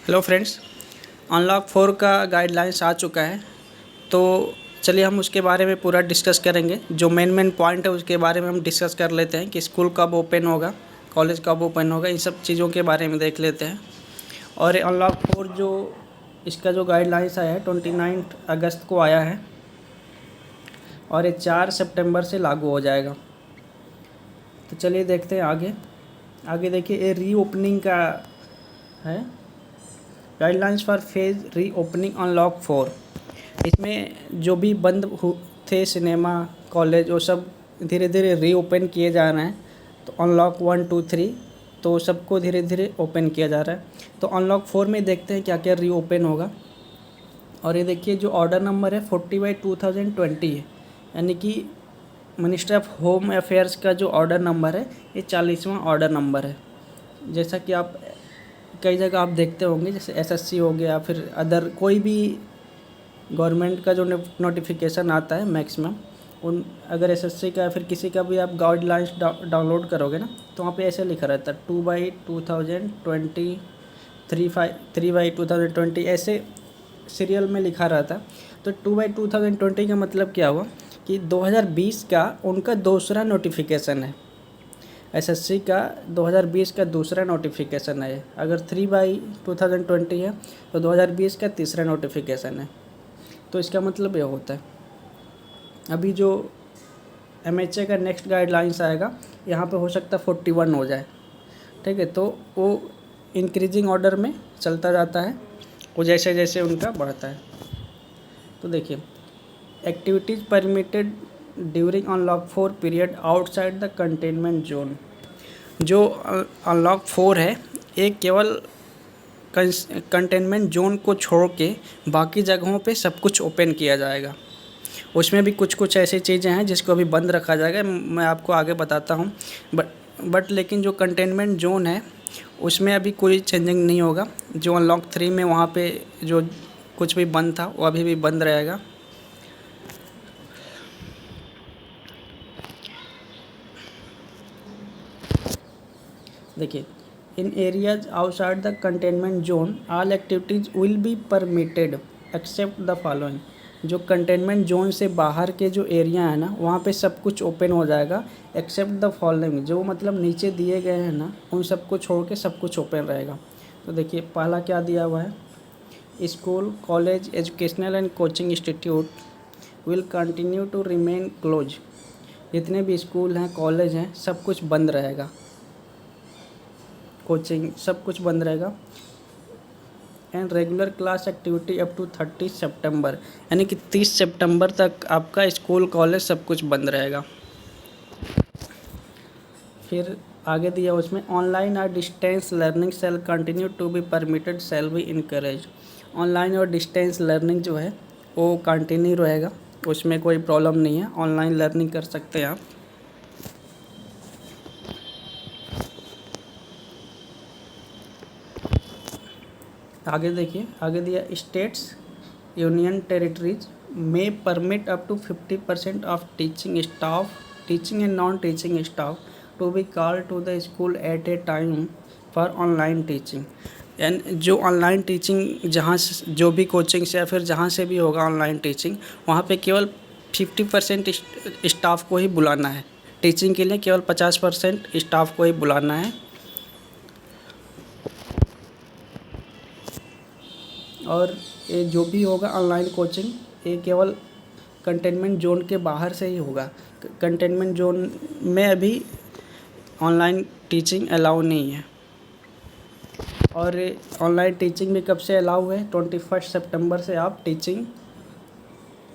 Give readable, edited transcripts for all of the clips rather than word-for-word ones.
Hello friends, unlock 4 का guidelines आ चुका है। तो चलिए हम उसके बारे में पूरा डिस्कस करेंगे। जो मेन पॉइंट है उसके बारे में हम डिस्कस कर लेते हैं कि स्कूल कब ओपन होगा, कॉलेज कब ओपन होगा, इन सब चीज़ों के बारे में देख लेते हैं। और अनलॉक 4 जो इसका जो गाइडलाइंस आया है 29 अगस्त को आया है और ये 4 सितंबर से लागू हो जाएगा। तो चलिए देखते हैं आगे देखिए, ये रीओपनिंग का है, guidelines for phase reopening unlock 4। इसमें जो भी बंद थे सिनेमा, कॉलेज, वो सब धीरे धीरे रीओपन किए जा रहे हैं। तो अनलॉक 1, 2, 3 तो सबको धीरे धीरे ओपन किया जा रहा है। तो अनलॉक 4 में देखते हैं क्या क्या रीओपन होगा। और ये देखिए, जो ऑर्डर नंबर है 40/2020 है, यानी कि मिनिस्ट्री ऑफ होम अफेयर्स का जो ऑर्डर नंबर है ये 40वां ऑर्डर नंबर है। जैसा कि आप कई जगह आप देखते होंगे, जैसे एसएससी हो गया, फिर अदर कोई भी गवर्नमेंट का जो नोटिफिकेशन आता है मैक्सिमम उन, अगर एसएससी का फिर किसी का भी आप गाइडलाइंस डाउनलोड करोगे ना, तो वहाँ पे ऐसे लिखा रहता है 2/2020, 3/2020 ऐसे सीरियल में लिखा रहता है। तो 2/2020 का मतलब क्या हुआ कि 2020 का उनका दूसरा नोटिफिकेशन है। एसएससी का 2020 का दूसरा नोटिफिकेशन है। अगर 3/2020 है तो 2020 का तीसरा नोटिफिकेशन है। तो इसका मतलब ये होता है, अभी जो एमएचए का नेक्स्ट गाइडलाइंस आएगा यहाँ पे हो सकता है 41 हो जाए, ठीक है। तो वो इंक्रीजिंग ऑर्डर में चलता जाता है, वो जैसे जैसे उनका बढ़ता है। तो देखिए, activities permitted during unlock 4 period outside the containment zone. जो अनलॉक 4 है ये केवल कंटेनमेंट जोन को छोड़ के बाकी जगहों पे सब कुछ ओपन किया जाएगा। उसमें भी कुछ कुछ ऐसी चीज़ें हैं जिसको अभी बंद रखा जाएगा, मैं आपको आगे बताता हूँ। बट लेकिन जो कंटेनमेंट जोन है उसमें अभी कोई चेंजिंग नहीं होगा। जो अनलॉक 3 में वहाँ पे जो कुछ भी बंद था वो अभी भी बंद रहेगा। देखिए, in areas outside the containment zone all activities will be permitted except the following. जो कंटेनमेंट जोन से बाहर के जो एरिया है ना, वहाँ पे सब कुछ ओपन हो जाएगा एक्सेप्ट द फॉलोइंग। जो मतलब नीचे दिए गए हैं ना, उन सबको छोड़ के सब कुछ ओपन रहेगा। तो देखिए, पहला क्या दिया हुआ है, school, college, educational and coaching institute will continue to remain close. जितने भी स्कूल हैं, कॉलेज हैं, सब कुछ बंद रहेगा, कोचिंग सब कुछ बंद रहेगा। And regular class activity up to 30 सितंबर, यानी कि 30 सितंबर तक आपका स्कूल, कॉलेज सब कुछ बंद रहेगा। फिर आगे दिया उसमें, ऑनलाइन और distance learning shall continue to be permitted shall be encourage. Online और डिस्टेंस लर्निंग जो है वो कंटिन्यू रहेगा, उसमें कोई प्रॉब्लम नहीं है, ऑनलाइन लर्निंग कर सकते हैं आप। आगे देखिए, आगे दिया, स्टेट्स, यूनियन टेरिटरीज में permit up to 50% of teaching staff, teaching and non teaching staff to be call to the school at a time for online teaching. And जो ऑनलाइन टीचिंग जहाँ से, जो भी कोचिंग से या फिर जहाँ से भी होगा ऑनलाइन टीचिंग, वहाँ पे केवल 50% स्टाफ को ही बुलाना है। टीचिंग के लिए केवल 50% स्टाफ को ही बुलाना है। और ये जो भी होगा ऑनलाइन कोचिंग, ये केवल कंटेनमेंट जोन के बाहर से ही होगा। कंटेनमेंट जोन में अभी ऑनलाइन टीचिंग अलाउ नहीं है। और ऑनलाइन टीचिंग भी कब से अलाउ है, 21 सितंबर से आप टीचिंग,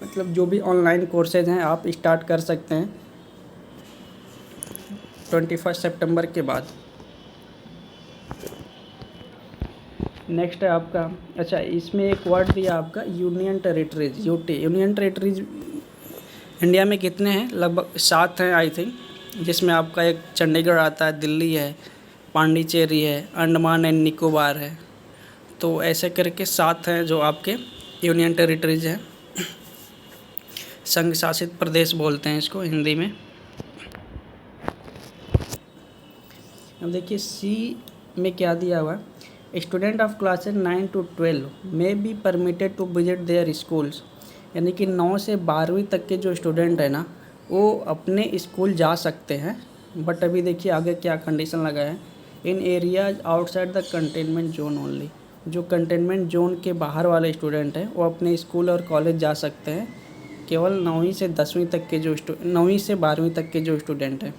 मतलब जो भी ऑनलाइन कोर्सेज हैं आप स्टार्ट कर सकते हैं 21 सितंबर के बाद। नेक्स्ट है आपका, अच्छा इसमें एक वर्ड दिया आपका union territories, UT. Union territories India में कितने हैं, लगभग 7 हैं आई थिंक, जिसमें आपका एक चंडीगढ़ आता है, दिल्ली है, पांडिचेरी है, अंडमान एंड निकोबार है। तो ऐसे करके 7 हैं जो आपके यूनियन टेरिटरीज हैं। संघ शासित प्रदेश बोलते हैं इसको हिंदी में। अब देखिए सी में क्या दिया हुआ है, student of classes 9 to 12 may be permitted to visit their schools, यानी कि 9 से 12वीं तक के जो स्टूडेंट है ना वो अपने स्कूल जा सकते हैं। बट अभी देखिए आगे क्या कंडीशन लगा है, in areas outside the containment zone only. जो कंटेनमेंट जोन के बाहर वाले स्टूडेंट हैं वो अपने स्कूल और कॉलेज जा सकते हैं, केवल 9वीं से 10वीं तक के जो 9वीं से 12वीं तक के जो स्टूडेंट हैं।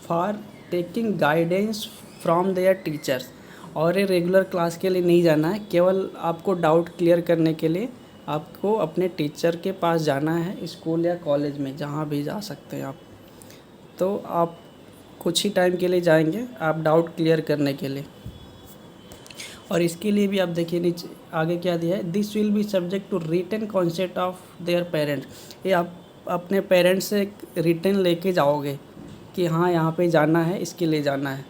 For taking guidance from there teachers, और ये रेगुलर क्लास के लिए नहीं जाना है, केवल आपको डाउट क्लियर करने के लिए आपको अपने टीचर के पास जाना है, स्कूल या कॉलेज में जहाँ भी जा सकते हैं आप। तो आप कुछ ही टाइम के लिए जाएंगे आप डाउट क्लियर करने के लिए। और इसके लिए भी आप देखिए नीचे आगे क्या दिया है, this will be subject to written concept of their parents. ये आप अपने पेरेंट्स से रिटन लेके जाओगे कि हाँ यहाँ पे जाना है, इसके लिए जाना है।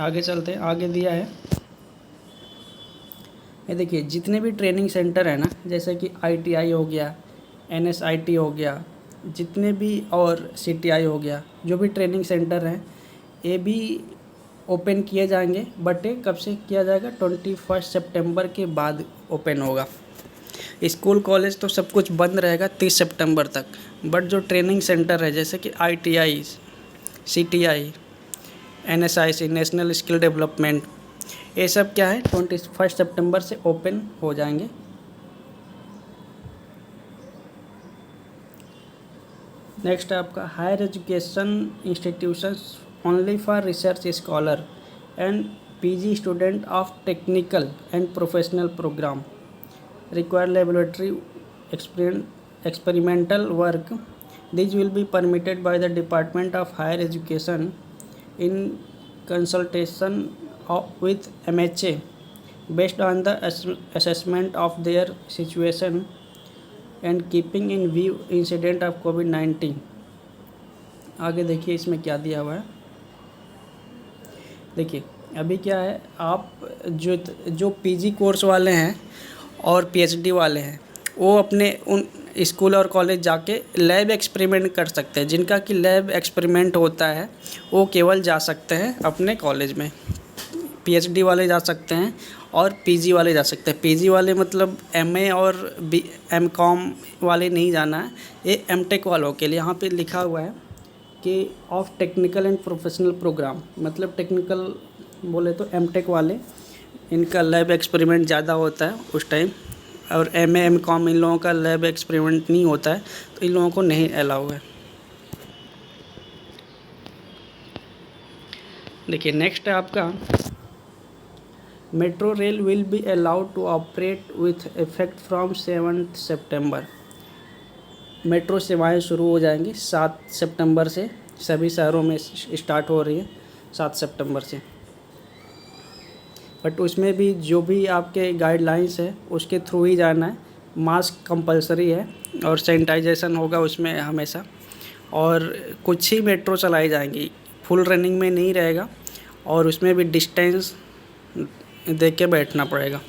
आगे चलते हैं, आगे दिया है ये देखिए जितने भी ट्रेनिंग सेंटर है ना, जैसे कि ITI हो गया, NSIT हो गया, जितने भी और CTI हो गया, जो भी ट्रेनिंग सेंटर हैं ये भी ओपन किए जाएंगे। बट ये कब से किया जाएगा, 21 सितंबर के बाद ओपन होगा। स्कूल कॉलेज तो सब कुछ बंद रहेगा 30 सितंबर तक, बट जो ट्रेनिंग सेंटर है जैसे कि ITI, CTI, NSIC, national skill development, ये सब क्या है 21 सितंबर से ओपन हो जाएंगे। नेक्स्ट है आपका higher education institutions only for research scholar and PG student of technical and professional program require laboratory experimental work. These will be permitted by the Department of Higher Education in consultation with MHA based on the assessment of their situation and keeping in view incident of COVID-19। आगे देखिए इसमें क्या दिया हुआ है, देखिए अभी क्या है, आप जो PG कोर्स वाले हैं और PhD वाले हैं वो अपने उन स्कूल और कॉलेज जाके लैब एक्सपेरिमेंट कर सकते हैं। जिनका कि लैब एक्सपेरिमेंट होता है वो केवल जा सकते हैं अपने कॉलेज में। PhD वाले जा सकते हैं और PG वाले जा सकते हैं। PG वाले मतलब MA और MCOM वाले नहीं जाना है, ये MTech वालों के लिए। यहाँ पे लिखा हुआ है कि of technical and professional program, मतलब टेक्निकल बोले तो MTech वाले, इनका लैब एक्सपेरिमेंट ज़्यादा होता है उस टाइम, और MA MCOM इन लोगों का लैब एक्सपेरिमेंट नहीं होता है, तो इन लोगों को नहीं अलाउ है। देखिए नेक्स्ट है आपका metro rail will be allowed to operate with effect from 7 सितंबर। मेट्रो सेवाएं शुरू हो जाएंगी 7 सितंबर से, सभी शहरों में स्टार्ट हो रही है 7 सितंबर से। बट उसमें भी जो भी आपके गाइडलाइंस है उसके थ्रू ही जाना है। मास्क कंपलसरी है और सैनिटाइजेशन होगा उसमें हमेशा, और कुछ ही मेट्रो चलाई जाएंगी, फुल रनिंग में नहीं रहेगा, और उसमें भी डिस्टेंस देख के बैठना पड़ेगा।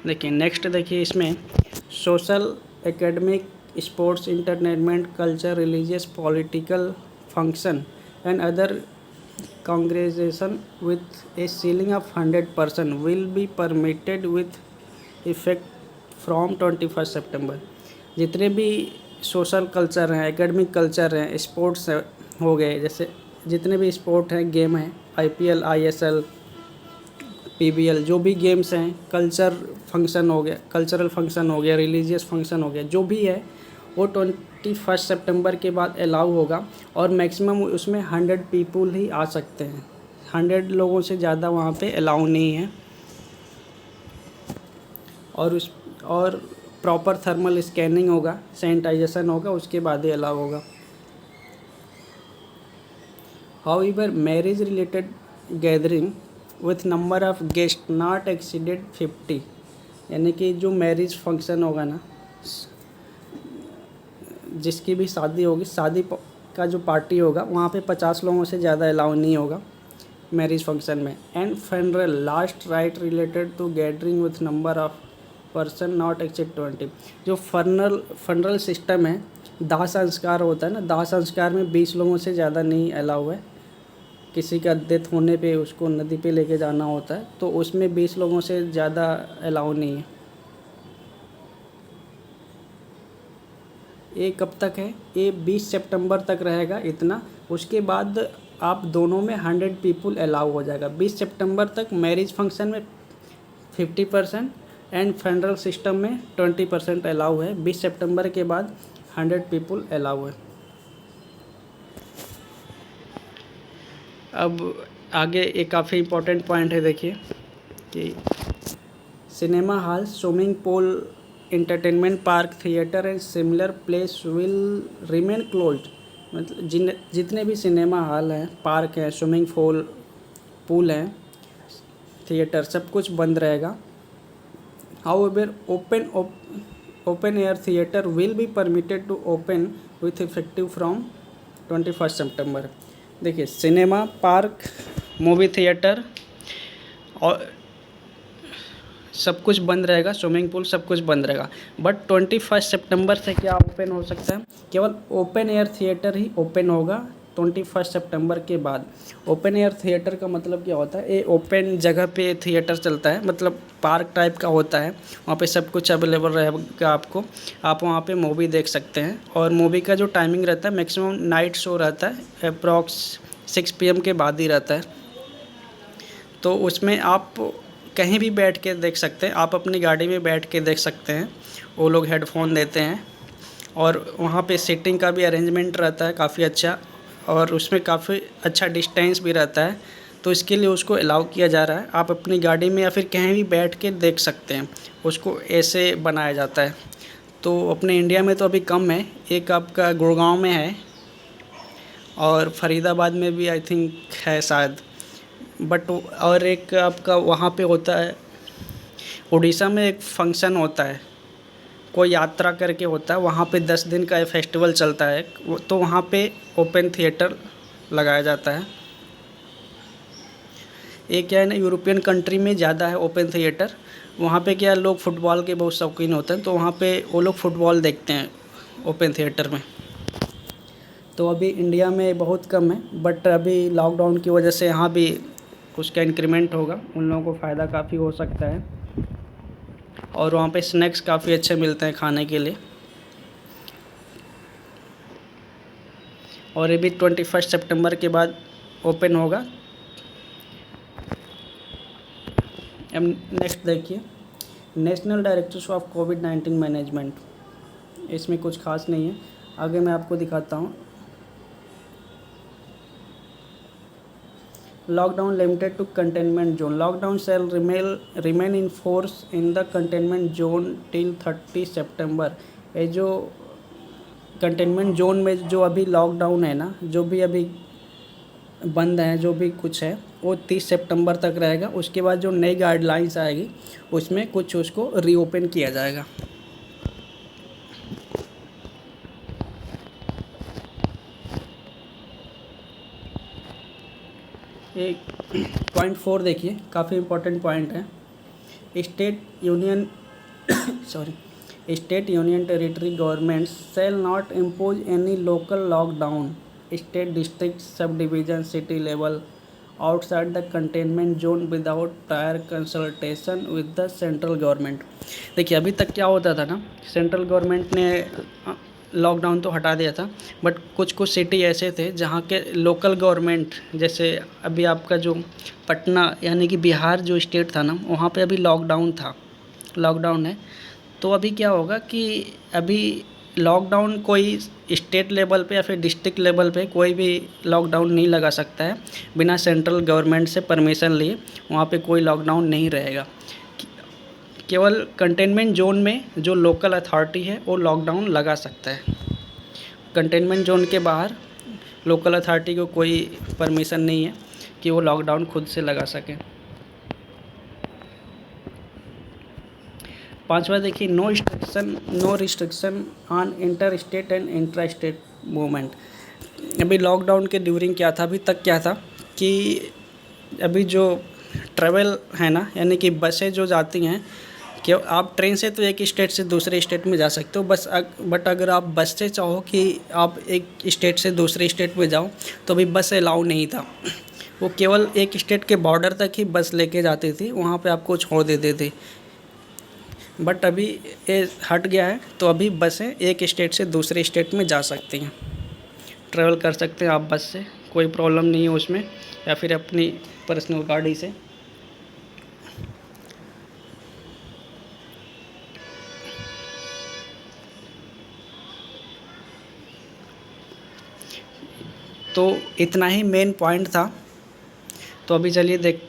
देखिए नेक्स्ट देखिए इसमें social, academic, sports, entertainment, culture, religious, political function and other congregation with a ceiling of 100% will be permitted with effect from 21 सितंबर। जितने भी सोशल कल्चर हैं, एकेडमिक कल्चर हैं, स्पोर्ट्स हो गए, जैसे जितने भी स्पोर्ट हैं, गेम हैं, IPL, ISL, PBL, जो भी गेम्स हैं, कल्चरल फंक्शन हो गया, रिलीजियस फंक्शन हो गया, जो भी है वो 21 सितंबर के बाद अलाउ होगा। और मैक्सिमम उसमें 100 पीपल ही आ सकते हैं, 100 लोगों से ज़्यादा वहाँ पे अलाउ नहीं है। और प्रॉपर थर्मल स्कैनिंग होगा, सैनिटाइजेशन होगा, उसके बाद ही अलाउ होगा। However marriage related gathering with number of guest not exceeded 50, यानी कि जो मैरिज फंक्शन होगा ना, जिसकी भी शादी होगी, शादी का जो पार्टी होगा वहाँ पे 50 लोगों से ज़्यादा अलाउ नहीं होगा मैरिज फंक्शन में। And funeral last rites related to gathering with number of person not exceed 20। जो फनरल सिस्टम है, दाह संस्कार होता है ना, दाह संस्कार में 20 लोगों से ज़्यादा नहीं अलाउ है। किसी का डेथ होने पे उसको नदी पे लेके जाना होता है, तो उसमें 20 लोगों से ज़्यादा अलाउ नहीं है। ये कब तक है? ये 20 सितंबर तक रहेगा इतना। उसके बाद आप दोनों में 100 पीपल अलाउ हो जाएगा। 20 सितंबर तक मैरिज फंक्शन में 50% एंड फनरल सिस्टम में 20% अलाउ है। 20 सितंबर के बाद 100 पीपल अलाउ है। अब आगे एक काफ़ी इम्पोर्टेंट पॉइंट है, देखिए कि cinema hall, swimming pool, entertainment park, theater and similar place will remain closed। मतलब जितने भी सिनेमा हॉल हैं, पार्क है, स्विमिंग पूल है, थिएटर, सब कुछ बंद रहेगा। However, open air theater will be permitted to open with effective from 21 सितंबर। देखिए, सिनेमा, पार्क, मूवी थिएटर और सब कुछ बंद रहेगा, स्विमिंग पूल सब कुछ बंद रहेगा। बट 21 सितंबर से क्या ओपन हो सकता है? केवल ओपन एयर थिएटर ही ओपन होगा 21 सितंबर के बाद। ओपन एयर थिएटर का मतलब क्या होता है? ये ओपन जगह पे थिएटर चलता है, मतलब पार्क टाइप का होता है। वहाँ पे सब कुछ अवेलेबल रहेगा आपको, आप वहाँ पे मूवी देख सकते हैं। और मूवी का जो टाइमिंग रहता है, मैक्सिमम नाइट शो रहता है, अप्रॉक्स 6 PM के बाद ही रहता है। तो उसमें आप कहीं भी बैठ के देख सकते हैं, आप अपनी गाड़ी में बैठ के देख सकते हैं। वो लोग हेडफोन देते हैं और वहाँ पे सीटिंग का भी अरेंजमेंट रहता है काफ़ी अच्छा, और उसमें काफ़ी अच्छा डिस्टेंस भी रहता है। तो इसके लिए उसको अलाउ किया जा रहा है। आप अपनी गाड़ी में या फिर कहीं भी बैठ के देख सकते हैं, उसको ऐसे बनाया जाता है। तो अपने इंडिया में तो अभी कम है, एक आपका गुड़गांव में है और फरीदाबाद में भी आई थिंक है शायद। बट और एक आपका वहाँ पे होता है, उड़ीसा में एक फंक्शन होता है, कोई यात्रा करके होता है, वहाँ पे 10 दिन का फेस्टिवल चलता है। तो वहाँ पे ओपन थिएटर लगाया जाता है। ये क्या है ना, यूरोपियन कंट्री में ज़्यादा है ओपन थिएटर। वहाँ पे क्या, लोग फुटबॉल के बहुत शौकीन होते हैं, तो वहाँ पे वो लोग फुटबॉल देखते हैं ओपन थिएटर में। तो अभी इंडिया में बहुत कम है, बट अभी लॉकडाउन की वजह से यहाँ भी उसका इंक्रीमेंट होगा, उन लोगों को फ़ायदा काफ़ी हो सकता है। और वहाँ पे स्नैक्स काफ़ी अच्छे मिलते हैं खाने के लिए। और ये भी 21 सितंबर के बाद ओपन होगा। अब नेक्स्ट देखिए, national directors of covid management. इसमें कुछ खास नहीं है, आगे मैं आपको दिखाता हूँ। Lockdown limited to containment zone. Lockdown shall remain in force in the containment zone till 30 सितंबर। ये जो कंटेनमेंट जोन में जो अभी लॉकडाउन है ना, जो भी अभी बंद है, जो भी कुछ है, वो 30 सितंबर तक रहेगा। उसके बाद जो नई गाइडलाइंस आएगी उसमें कुछ उसको रीओपन किया जाएगा। एक पॉइंट 4 देखिए, काफ़ी इम्पोर्टेंट पॉइंट है। State union territory government shall not impose any local lockdown state district sub division city level outside the containment zone without prior consultation with the central government. देखिए, अभी तक क्या होता था ना, सेंट्रल गवर्नमेंट ने lockdown तो हटा दिया था, बट कुछ सिटी ऐसे थे जहाँ के लोकल गवर्नमेंट, जैसे अभी आपका जो पटना यानी कि बिहार जो स्टेट था ना, वहाँ पे अभी लॉकडाउन है। तो अभी क्या होगा कि अभी लॉकडाउन कोई स्टेट लेवल पे या फिर डिस्ट्रिक्ट लेवल पे कोई भी लॉकडाउन नहीं लगा सकता है बिना सेंट्रल गवर्नमेंट से परमिशन लिए। वहाँ पे कोई लॉकडाउन नहीं रहेगा। केवल कंटेनमेंट जोन में जो लोकल अथॉरिटी है वो लॉकडाउन लगा सकता है। कंटेनमेंट जोन के बाहर लोकल अथॉरिटी को कोई परमिशन नहीं है कि वो लॉकडाउन खुद से लगा सके। 5वां देखिए, no restriction on inter state and intra state movement. अभी लॉकडाउन के ड्यूरिंग क्या था, अभी तक क्या था कि अभी जो ट्रैवल है ना, यानी कि बसें जो जाती हैं, क्यों आप ट्रेन से तो एक स्टेट से दूसरे स्टेट में जा सकते हो, बट अगर आप बस से चाहो कि आप एक स्टेट से दूसरे स्टेट में जाओ तो अभी बस अलाउ नहीं था। वो केवल एक स्टेट के बॉर्डर तक ही बस लेके जाती थी, वहाँ पे आपको छोड़ देते थे। बट अभी ये हट गया है, तो अभी बसें एक स्टेट से दूसरे स्टेट में जा सकती हैं, ट्रैवल कर सकते हैं आप बस से, कोई प्रॉब्लम नहीं है उसमें, या फिर अपनी पर्सनल गाड़ी से। तो इतना ही मेन पॉइंट था। तो अभी चलिए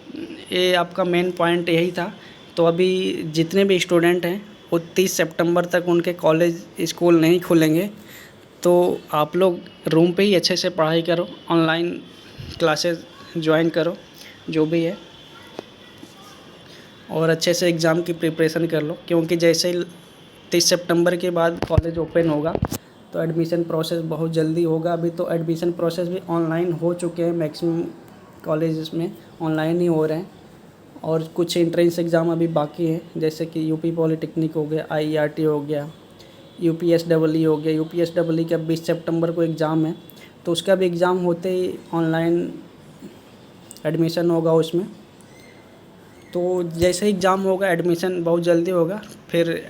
ये आपका मेन पॉइंट यही था। तो अभी जितने भी स्टूडेंट हैं वो 30 सितंबर तक उनके कॉलेज स्कूल नहीं खुलेंगे, तो आप लोग रूम पे ही अच्छे से पढ़ाई करो, ऑनलाइन क्लासेस ज्वाइन करो जो भी है, और अच्छे से एग्ज़ाम की प्रिपरेशन कर लो, क्योंकि जैसे ही 30 सितंबर के बाद कॉलेज ओपन होगा तो एडमिशन प्रोसेस बहुत जल्दी होगा। अभी तो एडमिशन प्रोसेस भी ऑनलाइन हो चुके हैं, मैक्सिमम कॉलेजेस में ऑनलाइन ही हो रहे हैं, और कुछ एंट्रेंस एग्ज़ाम अभी बाकी हैं, जैसे कि यूपी पॉलिटेक्निक हो गया, IERT हो गया, UPSEE हो गया। UPSEE का 20 सितंबर को एग्ज़ाम है, तो उसका भी एग्ज़ाम होते ही ऑनलाइन एडमिशन होगा उसमें। तो जैसे एग्ज़ाम होगा एडमिशन बहुत जल्दी होगा, फिर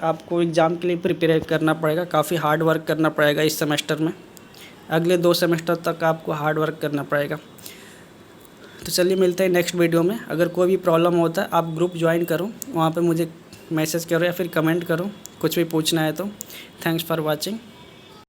आपको एग्ज़ाम के लिए प्रिपेयर करना पड़ेगा, काफ़ी हार्ड वर्क करना पड़ेगा इस सेमेस्टर में, अगले 2 सेमेस्टर तक आपको हार्ड वर्क करना पड़ेगा। तो चलिए मिलते हैं नेक्स्ट वीडियो में। अगर कोई भी प्रॉब्लम होता है आप ग्रुप ज्वाइन करो, वहाँ पे मुझे मैसेज करो या फिर कमेंट करो, कुछ भी पूछना है तो। Thanks for watching.